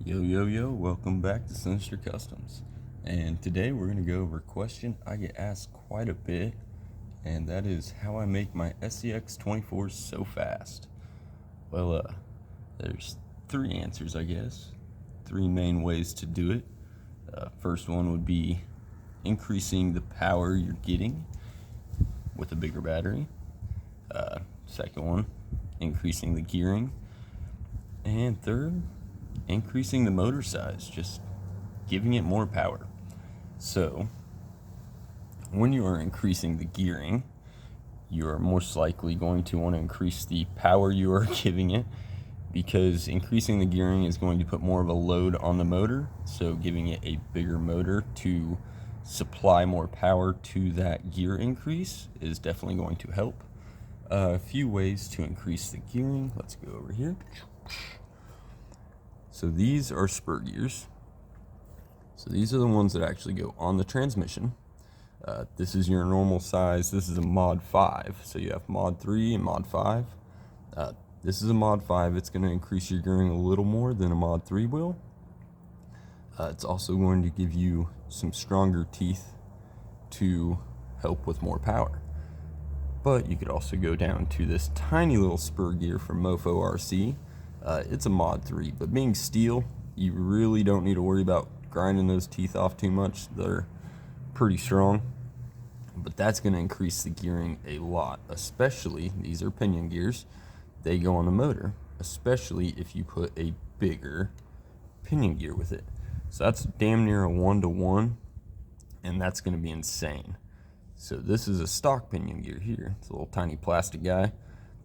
Yo, welcome back to Sinister Customs. And today we're going to go over a question I get asked quite a bit, and that is how I make my SCX 24s so fast. Well, there's three answers, I guess. Three main ways to do it. First one would be increasing the power you're getting with a bigger battery. Second one, increasing the gearing. And third, increasing the motor size, just giving it more power. So when you are increasing the gearing, you are most likely going to want to increase the power you are giving it, because increasing the gearing is going to put more of a load on the motor, so giving it a bigger motor to supply more power to that gear increase is definitely going to help. A few ways to increase the gearing. Let's go over here. So these are spur gears. So these are the ones that actually go on the transmission. This is your normal size. This is a Mod 5. So you have Mod 3 and Mod 5. This is a Mod 5. It's going to increase your gearing a little more than a Mod 3 will. It's also going to give you some stronger teeth to help with more power. But you could also go down to this tiny little spur gear from Mofo RC. It's a Mod 3, but being steel, you really don't need to worry about grinding those teeth off too much. They're pretty strong, but that's going to increase the gearing a lot, especially, these are pinion gears, they go on the motor, especially if you put a bigger pinion gear with it. So that's damn near a 1-to-1, and that's going to be insane. So this is a stock pinion gear here. It's a little tiny plastic guy,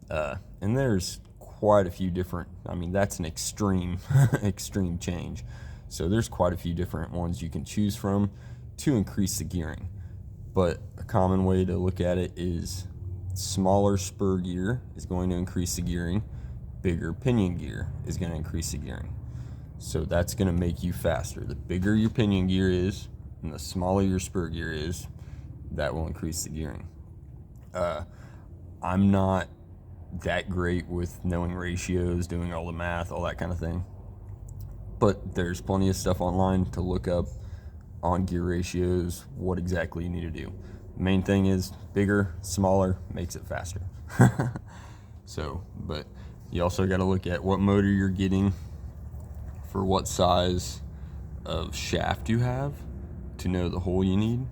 and there's quite a few different, that's an extreme extreme change. So there's quite a few different ones you can choose from to increase the gearing. But a common way to look at it is smaller spur gear is going to increase the gearing, bigger pinion gear is going to increase the gearing. So that's going to make you faster. The bigger your pinion gear is and the smaller your spur gear is, that will increase the gearing. I'm not that great with knowing ratios, doing all the math, all that kind of thing, but there's plenty of stuff online to look up on gear ratios, what exactly you need to do. Main thing is bigger, smaller makes it faster. So, but you also got to look at what motor you're getting for what size of shaft you have to know the hole you need.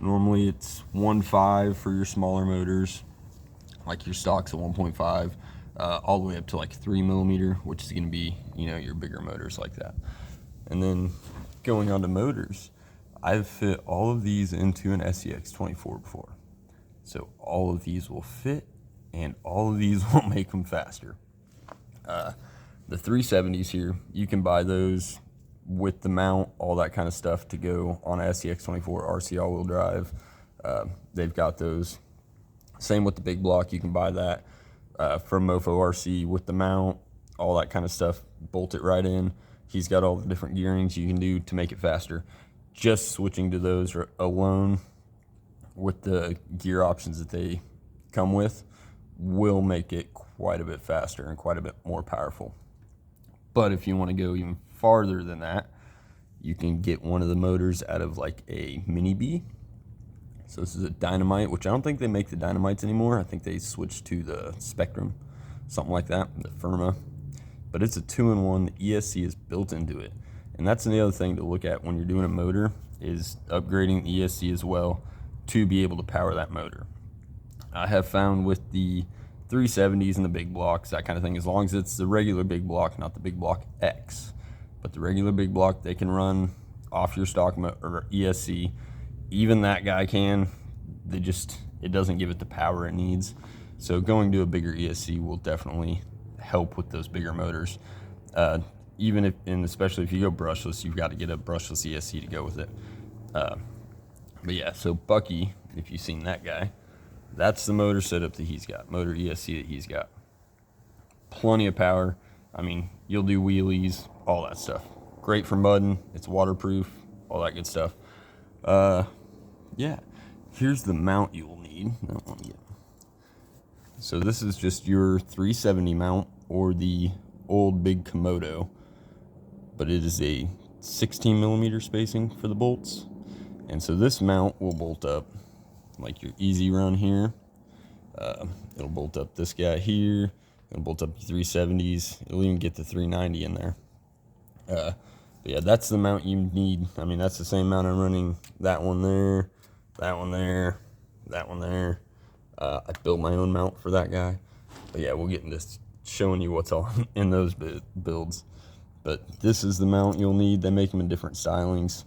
Normally it's 1.5 for your smaller motors, like your stock's a 1.5, all the way up to like 3 millimeter, which is going to be, your bigger motors like that. And then going on to motors, I've fit all of these into an SCX 24 before. So all of these will fit, and all of these will make them faster. The 370s here, you can buy those with the mount, all that kind of stuff to go on a SCX 24 RC all-wheel drive. They've got those. Same with the big block, you can buy that from Mofo RC with the mount, all that kind of stuff. Bolt it right in. He's got all the different gearings you can do to make it faster. Just switching to those alone with the gear options that they come with will make it quite a bit faster and quite a bit more powerful. But if you want to go even farther than that, you can get one of the motors out of like a Mini B. So this is a Dynamite, which I don't think they make the Dynamites anymore. I think they switched to the Spectrum, something like that, the Firma. But it's a 2-in-1. The ESC is built into it. And that's the other thing to look at when you're doing a motor, is upgrading the ESC as well to be able to power that motor. I have found with the 370s and the big blocks, that kind of thing, as long as it's the regular big block, not the big block X, but the regular big block, they can run off your stock or ESC. Even that guy can. It doesn't give it the power it needs. So going to a bigger ESC will definitely help with those bigger motors. Even if, and especially if you go brushless, you've got to get a brushless ESC to go with it. But yeah, so Bucky, if you've seen that guy, that's the motor setup that he's got, motor ESC that he's got. Plenty of power. You'll do wheelies, all that stuff. Great for mudding. It's waterproof, all that good stuff. Yeah, here's the mount you will need. So this is just your 370 mount, or the old big Komodo. but it is a 16 millimeter spacing for the bolts. And so this mount will bolt up like your easy run here. It'll bolt up this guy here. It'll bolt up 370s. It'll even get the 390 in there. But yeah, that's the mount you need. I mean, that's the same mount I'm running. That one there, that one there, that one there. I built my own mount for that guy. But yeah, we'll get into showing you what's all in those builds. But this is the mount you'll need. They make them in different stylings.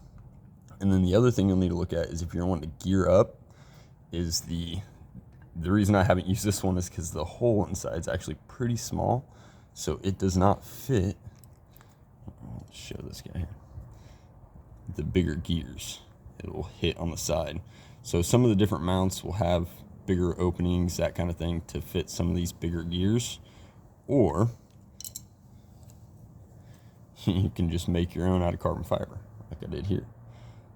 And then the other thing you'll need to look at is if you're wanting to gear up, is the reason I haven't used this one is because the hole inside is actually pretty small. So it does not fit. Let's show this guy here. The bigger gears. It will hit on the side. So some of the different mounts will have bigger openings, that kind of thing, to fit some of these bigger gears. Or you can just make your own out of carbon fiber, like I did here.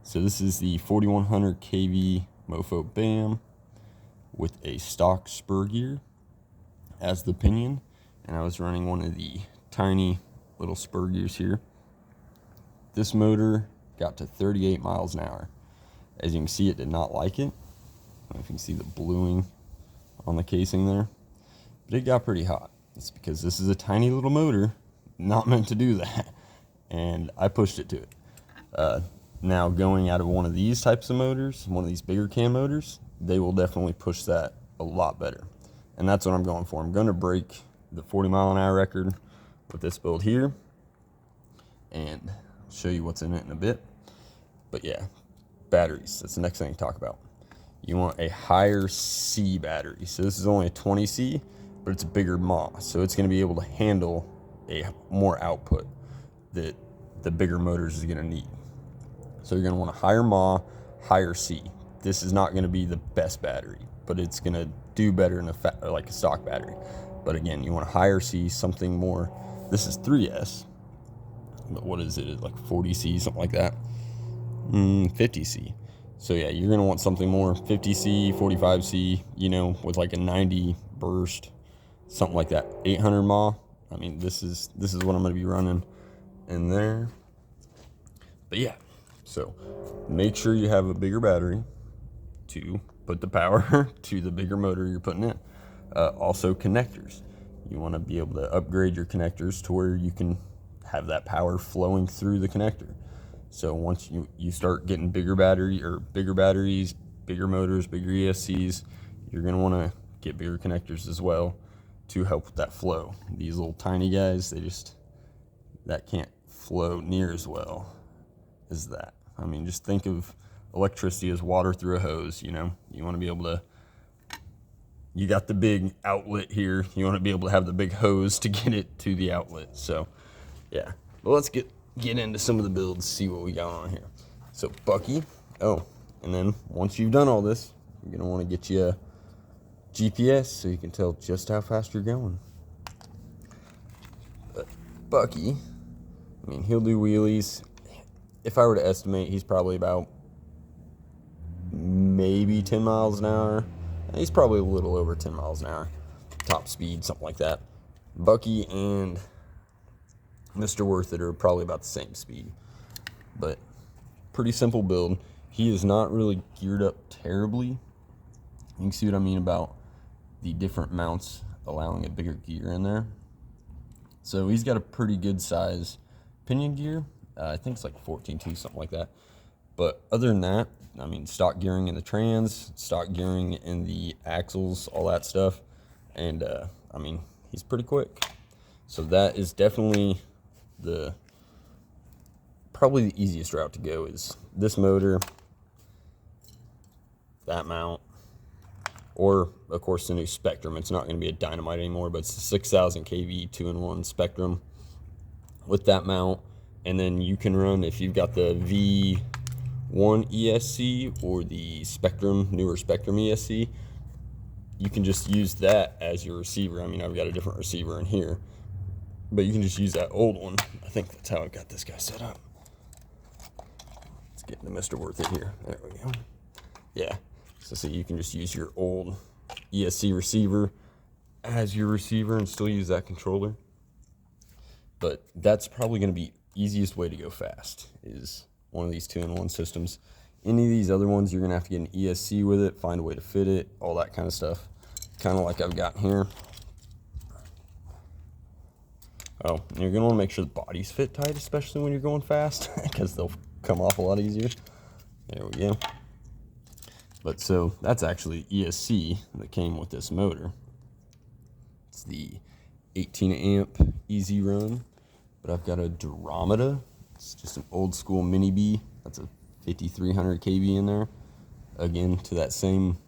So this is the 4100 kV Mofo BAM with a stock spur gear as the pinion. And I was running one of the tiny little spur gears here. This motor got to 38 miles an hour. As you can see, it did not like it. I don't know if you can see the bluing on the casing there, but it got pretty hot. It's because this is a tiny little motor, not meant to do that, and I pushed it to it. Now going out of one of these types of motors, one of these bigger cam motors, they will definitely push that a lot better, and that's what I'm going for. I'm going to break the 40 mile an hour record with this build here, and I'll show you what's in it in a bit. But yeah, batteries, that's the next thing to talk about. You want a higher C battery. So this is only a 20C, but it's a bigger mAh. So it's going to be able to handle a more output that the bigger motors is going to need. So you're going to want a higher mAh, higher C. This is not going to be the best battery, but it's going to do better in like a stock battery. But again, you want a higher C, something more. This is 3S, but what is it? Like 40C, something like that. 50C. So yeah, you're going to want something more 50C, 45C, you know, with like a 90 burst, something like that. 800 mAh. I mean, this is what I'm going to be running in there. But yeah, so make sure you have a bigger battery to put the power to the bigger motor you're putting in. Also connectors. You want to be able to upgrade your connectors to where you can have that power flowing through the connector. So once you start getting bigger batteries, bigger motors, bigger ESCs, you're going to want to get bigger connectors as well to help with that flow. These little tiny guys, that can't flow near as well as that. I mean, just think of electricity as water through a hose, you know? You want to be able to, you got the big outlet here, you want to be able to have the big hose to get it to the outlet. So yeah, well, let's get into some of the builds, see what we got on here. So Bucky, and then once you've done all this, you're going to want to get you a GPS so you can tell just how fast you're going. But Bucky, I mean, he'll do wheelies. If I were to estimate, he's probably about maybe 10 miles an hour. He's probably a little over 10 miles an hour. Top speed, something like that. Bucky and Mr. Worth It are probably about the same speed, but pretty simple build. He is not really geared up terribly. You can see what I mean about the different mounts allowing a bigger gear in there. So he's got a pretty good size pinion gear. I think it's like 14.2, something like that. But other than that, I mean, stock gearing in the trans, stock gearing in the axles, all that stuff. And I mean, he's pretty quick. So that is definitely probably the easiest route to go is this motor, that mount, or of course the new Spektrum. It's not going to be a Dynamite anymore, but it's the 6000 kV 2-in-1 Spektrum with that mount. And then you can run, if you've got the V1 ESC or the Spektrum, newer Spektrum ESC, you can just use that as your receiver. I mean, I've got a different receiver in here, but you can just use that old one. I think that's how I've got this guy set up. Let's get into Mr. Worth It here. There we go. Yeah. So see, you can just use your old ESC receiver as your receiver and still use that controller. But that's probably going to be easiest way to go fast is one of these 2-in-1 systems. Any of these other ones, you're gonna have to get an ESC with it, find a way to fit it, all that kind of stuff. Kind of like I've got here. Oh, you're gonna wanna make sure the bodies fit tight, especially when you're going fast, because they'll come off a lot easier. There we go. But so that's actually ESC that came with this motor. It's the 18 amp Easy Run, but I've got a Duromita. It's just an old school Mini B. That's a 5300 kV in there. Again, to that same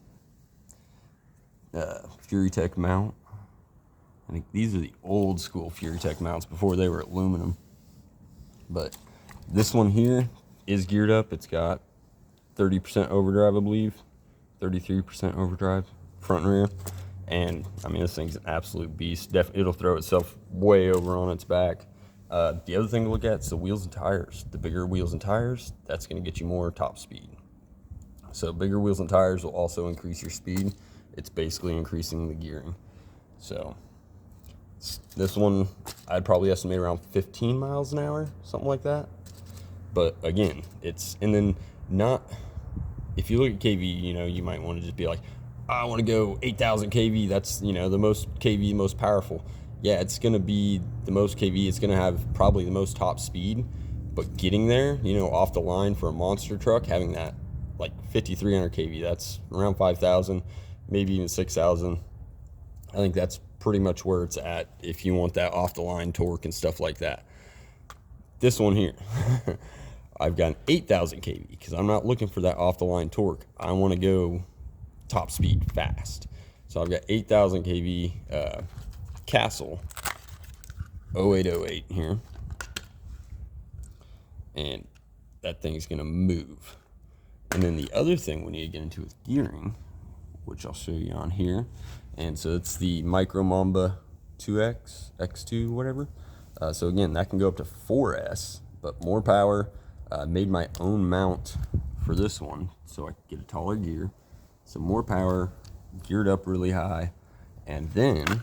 FuryTech mount. I think these are the old school FuryTech mounts before they were aluminum. But this one here is geared up. It's got 30% overdrive, I believe. 33% overdrive, front and rear. And I mean, this thing's an absolute beast. It'll throw itself way over on its back. The other thing to look at is the wheels and tires. The bigger wheels and tires, that's going to get you more top speed. So bigger wheels and tires will also increase your speed. It's basically increasing the gearing. So this one, I'd probably estimate around 15 miles an hour, something like that. But again, and then not, if you look at KV, you know, you might want to just be like, I want to go 8,000 kV. That's, you know, the most kV, most powerful. Yeah, it's going to be the most kV. It's going to have probably the most top speed. But getting there, you know, off the line for a monster truck, having that like 5,300 kV, that's around 5,000, maybe even 6,000. I think that's pretty much where it's at if you want that off the line torque and stuff like that. This one here, I've got an 8,000 kV because I'm not looking for that off the line torque. I want to go top speed fast. So I've got 8,000 kV Castle 0808 here, and that thing's gonna move. And then the other thing we need to get into is gearing, which I'll show you on here. And so it's the Micro Mamba 2X, X2, whatever. So again, that can go up to 4S, but more power. Made my own mount for this one so I could get a taller gear. So more power, geared up really high. And then,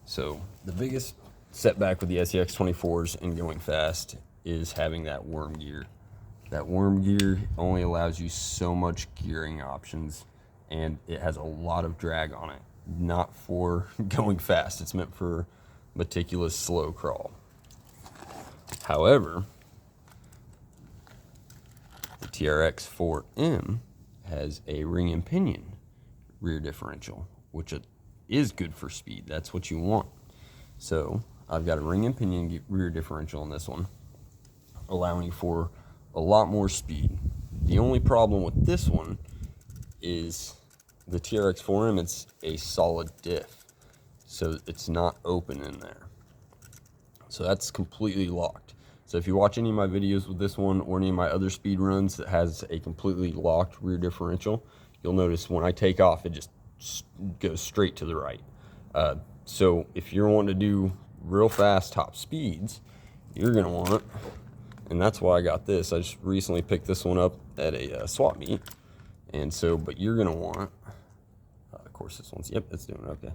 so the biggest setback with the SEX 24s and going fast is having that worm gear. That worm gear only allows you so much gearing options, and it has a lot of drag on it. Not for going fast. It's meant for meticulous slow crawl. However, the TRX 4M has a ring and pinion rear differential, which is good for speed. That's what you want. So I've got a ring and pinion rear differential in this one, allowing for a lot more speed. The only problem with this one is the TRX 4M, it's a solid diff, so it's not open in there. So that's completely locked. So if you watch any of my videos with this one or any of my other speed runs that has a completely locked rear differential, you'll notice when I take off, it just goes straight to the right. So if you're wanting to do real fast top speeds, you're gonna want, and that's why I got this. I just recently picked this one up at a swap meet. And so, but you're gonna want, of course this one's, yep, it's doing okay,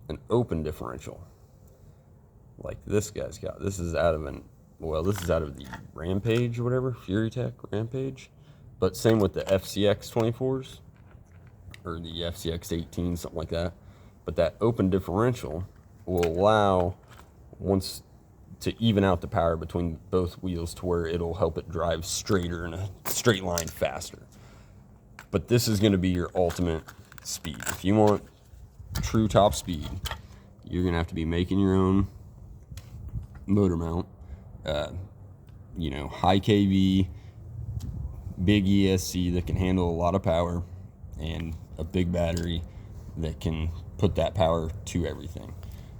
an open differential. Like this guy's got. This is out of the Rampage or whatever, FuryTech Rampage. But same with the FCX 24s, or the FCX 18, something like that. But that open differential will allow, once, to even out the power between both wheels to where it'll help it drive straighter in a straight line faster. But this is going to be your ultimate speed. If you want true top speed, you're going to have to be making your own motor mount. You know, high KV, big ESC that can handle a lot of power, and a big battery that can put that power to everything.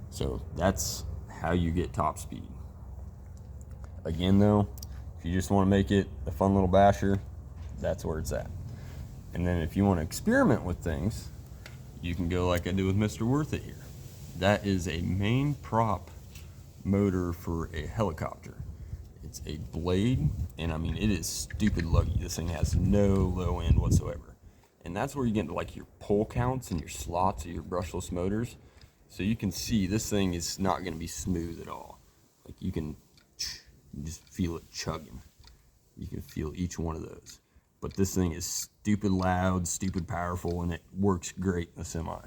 So that's how you get top speed. Again though, if you just want to make it a fun little basher, that's where it's at. And then if you want to experiment with things, you can go like I did with Mr. Worth It here. That is a main prop motor for a helicopter. It's a Blade, and I mean, it is stupid luggy. This thing has no low end whatsoever. And that's where you get into like your pull counts and your slots of your brushless motors. So you can see this thing is not going to be smooth at all. Like you can You just feel it chugging. You can feel each one of those. But this thing is stupid loud, stupid powerful, and it works great in the semi.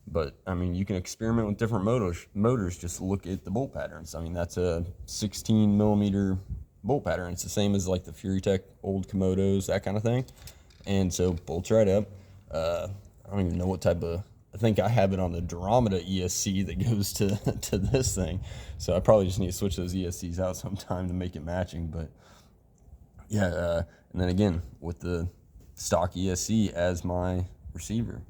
But I mean, you can experiment with different motors. Just look at the bolt patterns. I mean, that's a 16 millimeter bolt pattern. It's the same as like the FuriTech old Komodos, that kind of thing. And so bolts right up. I don't even know what type of, I think I have it on the Duromita ESC that goes to this thing. So I probably just need to switch those ESCs out sometime to make it matching. But yeah, and then again, with the stock ESC as my receiver.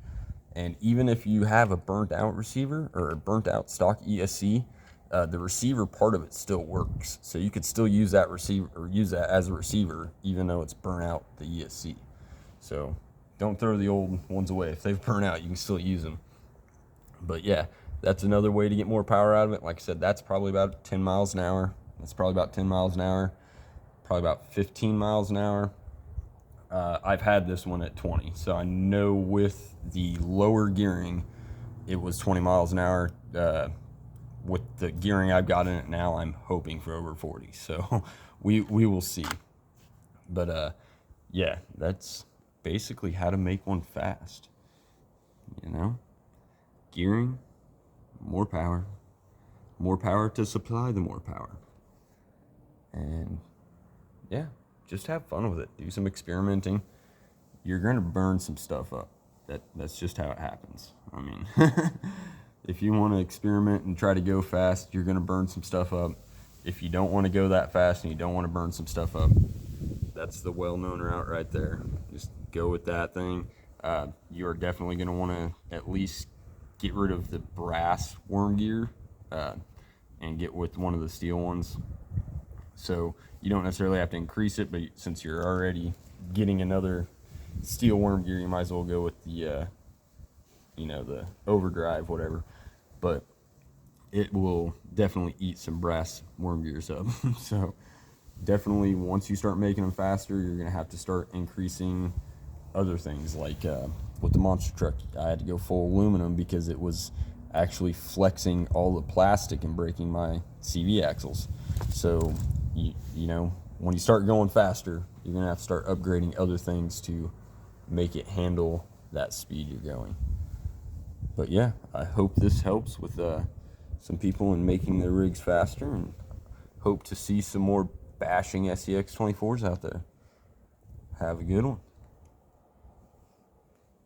And even if you have a burnt out receiver or a burnt out stock ESC, the receiver part of it still works. So you could still use that receiver or use that as a receiver, even though it's burnt out the ESC. So don't throw the old ones away. If they've burnt out, you can still use them. But yeah, that's another way to get more power out of it. Like I said, that's probably about 10 miles an hour. That's probably about 10 miles an hour, probably about 15 miles an hour. I've had this one at 20, so I know with the lower gearing, it was 20 miles an hour. With the gearing I've got in it now, I'm hoping for over 40. So we will see. But yeah, that's basically how to make one fast. You know, gearing, more power to supply the more power, and yeah, just have fun with it. Do some experimenting. You're gonna burn some stuff up. That's just how it happens. I mean, if you want to experiment and try to go fast, you're gonna burn some stuff up. If you don't want to go that fast and you don't want to burn some stuff up, that's the well-known route right there. Just go with that thing. You are definitely gonna want to at least get rid of the brass worm gear and get with one of the steel ones. So you don't necessarily have to increase it, but since you're already getting another steel worm gear, you might as well go with the, the overdrive, whatever. But it will definitely eat some brass worm gears up. So definitely once you start making them faster, you're going to have to start increasing other things. Like with the monster truck, I had to go full aluminum because it was actually flexing all the plastic and breaking my CV axles. So when you start going faster, you're going to have to start upgrading other things to make it handle that speed you're going. But yeah, I hope this helps with some people in making their rigs faster, and hope to see some more bashing SCX 24s out there. Have a good one.